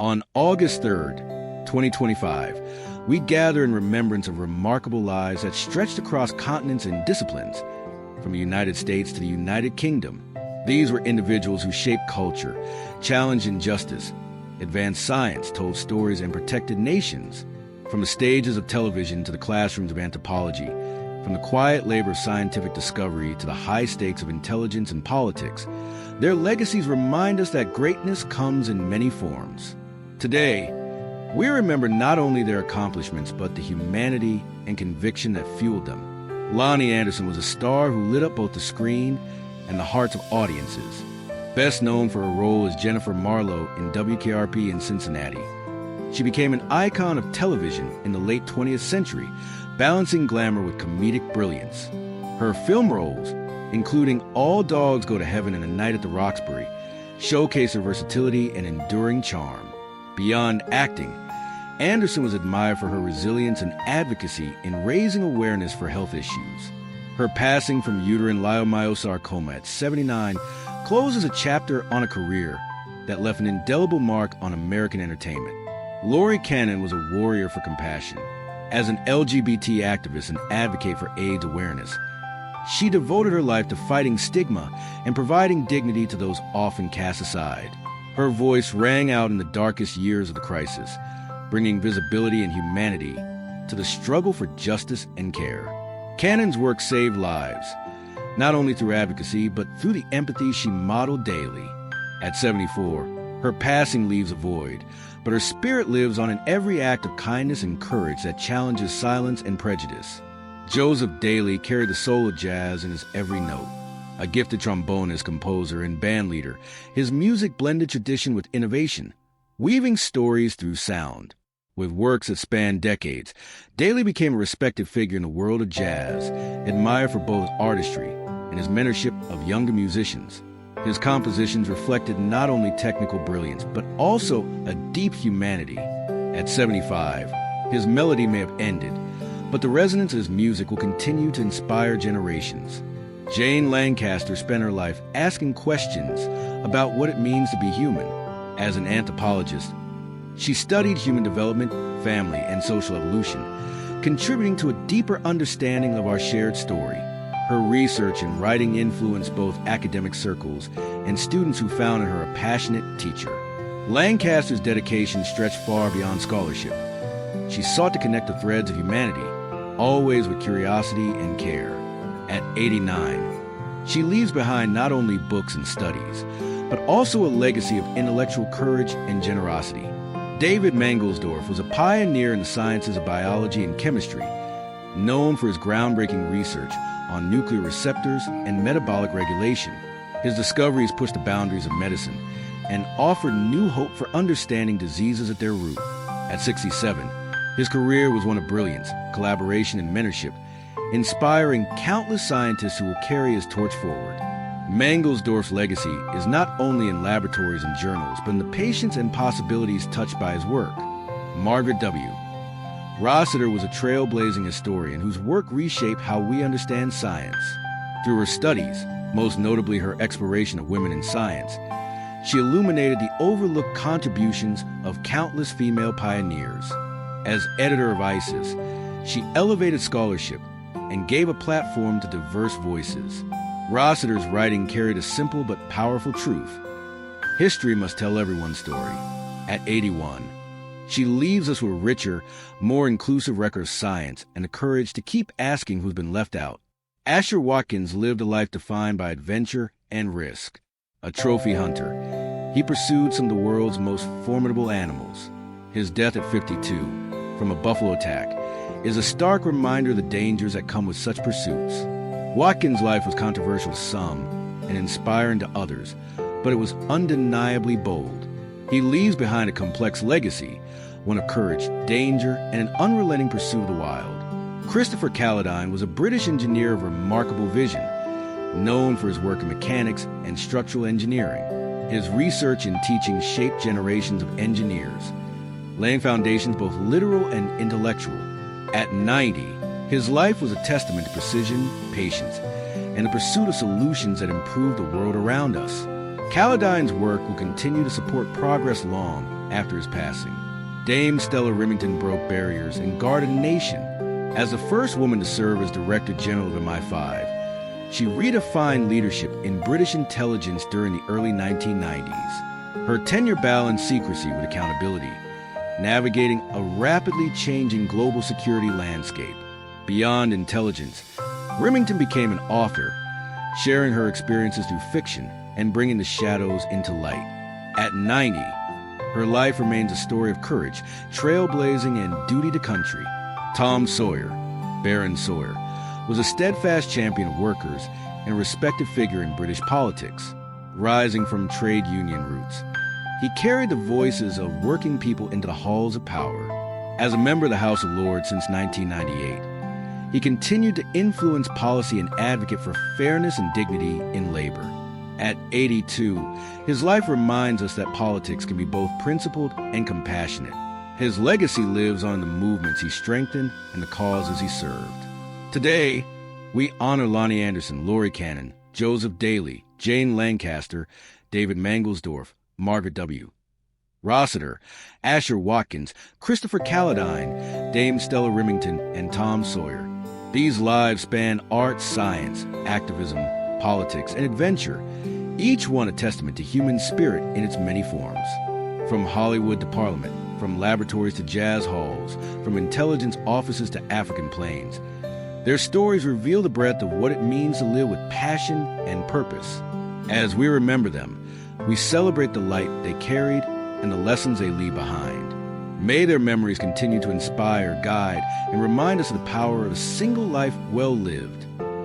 On August 3rd, 2025, we gather in remembrance of remarkable lives that stretched across continents and disciplines, from the United States to the United Kingdom. These were individuals who shaped culture, challenged injustice, advanced science, told stories, and protected nations. From the stages of television to the classrooms of anthropology, from the quiet labor of scientific discovery to the high stakes of intelligence and politics, their legacies remind us that greatness comes in many forms. Today, we remember not only their accomplishments, but the humanity and conviction that fueled them. Loni Anderson was a star who lit up both the screen and the hearts of audiences. Best known for her role as Jennifer Marlowe in WKRP in Cincinnati, she became an icon of television in the late 20th century, balancing glamour with comedic brilliance. Her film roles, including All Dogs Go to Heaven and A Night at the Roxbury, showcase her versatility and enduring charm. Beyond acting, Anderson was admired for her resilience and advocacy in raising awareness for health issues. Her passing from uterine leiomyosarcoma at 79 closes a chapter on a career that left an indelible mark on American entertainment. Lori Cannon was a warrior for compassion. As an LGBT activist and advocate for AIDS awareness, she devoted her life to fighting stigma and providing dignity to those often cast aside. Her voice rang out in the darkest years of the crisis, bringing visibility and humanity to the struggle for justice and care. Cannon's work saved lives, not only through advocacy, but through the empathy she modeled daily. At 74, her passing leaves a void, but her spirit lives on in every act of kindness and courage that challenges silence and prejudice. Joseph Daly carried the soul of jazz in his every note. A gifted trombonist, composer, and bandleader, his music blended tradition with innovation, weaving stories through sound. With works that spanned decades, Daly became a respected figure in the world of jazz, admired for both artistry and his mentorship of younger musicians. His compositions reflected not only technical brilliance, but also a deep humanity. At 75, his melody may have ended, but the resonance of his music will continue to inspire generations. Jane Lancaster spent her life asking questions about what it means to be human. As an anthropologist, she studied human development, family, and social evolution, contributing to a deeper understanding of our shared story. Her research and writing influenced both academic circles and students who found in her a passionate teacher. Lancaster's dedication stretched far beyond scholarship. She sought to connect the threads of humanity, always with curiosity and care. At 89, she leaves behind not only books and studies, but also a legacy of intellectual courage and generosity. David Mangelsdorf was a pioneer in the sciences of biology and chemistry, known for his groundbreaking research on nuclear receptors and metabolic regulation. His discoveries pushed the boundaries of medicine and offered new hope for understanding diseases at their root. At 67, his career was one of brilliance, collaboration, and mentorship, inspiring countless scientists who will carry his torch forward. Mangelsdorf's legacy is not only in laboratories and journals, but in the patients and possibilities touched by his work. Margaret W. Rossiter was a trailblazing historian whose work reshaped how we understand science. Through her studies, most notably her exploration of women in science, she illuminated the overlooked contributions of countless female pioneers. As editor of ISIS, she elevated scholarship and gave a platform to diverse voices. Rossiter's writing carried a simple but powerful truth. History must tell everyone's story. At 81, she leaves us with a richer, more inclusive record of science and the courage to keep asking who's been left out. Asher Watkins lived a life defined by adventure and risk. A trophy hunter, he pursued some of the world's most formidable animals. His death at 52, from a buffalo attack, is a stark reminder of the dangers that come with such pursuits. Watkins' life was controversial to some and inspiring to others, but it was undeniably bold. He leaves behind a complex legacy, one of courage, danger, and an unrelenting pursuit of the wild. Christopher Calladine was a British engineer of remarkable vision, known for his work in mechanics and structural engineering. His research and teaching shaped generations of engineers, laying foundations both literal and intellectual. At 90, his life was a testament to precision, patience, and the pursuit of solutions that improve the world around us. Calladine's work will continue to support progress long after his passing. Dame Stella Remington broke barriers and guarded a nation. As the first woman to serve as Director General of MI5, she redefined leadership in British intelligence during the early 1990s. Her tenure balanced secrecy with accountability, navigating a rapidly changing global security landscape. Beyond intelligence, Remington became an author, sharing her experiences through fiction and bringing the shadows into light. At 90, her life remains a story of courage, trailblazing, and duty to country. Tom Sawyer, Baron Sawyer, was a steadfast champion of workers and a respected figure in British politics, rising from trade union roots. He carried the voices of working people into the halls of power. As a member of the House of Lords since 1998, he continued to influence policy and advocate for fairness and dignity in labor. At 82, his life reminds us that politics can be both principled and compassionate. His legacy lives on in the movements he strengthened and the causes he served. Today, we honor Loni Anderson, Laurie Cannon, Joseph Daly, Jane Lancaster, David Mangelsdorf, Margaret W. Rossiter, Asher Watkins, Christopher Calladine, Dame Stella Remington, and Tom Sawyer. These lives span art, science, activism, politics, and adventure, each one a testament to human spirit in its many forms. From Hollywood to Parliament, from laboratories to jazz halls, from intelligence offices to African plains, their stories reveal the breadth of what it means to live with passion and purpose. As we remember them, we celebrate the light they carried and the lessons they leave behind. May their memories continue to inspire, guide, and remind us of the power of a single life well lived.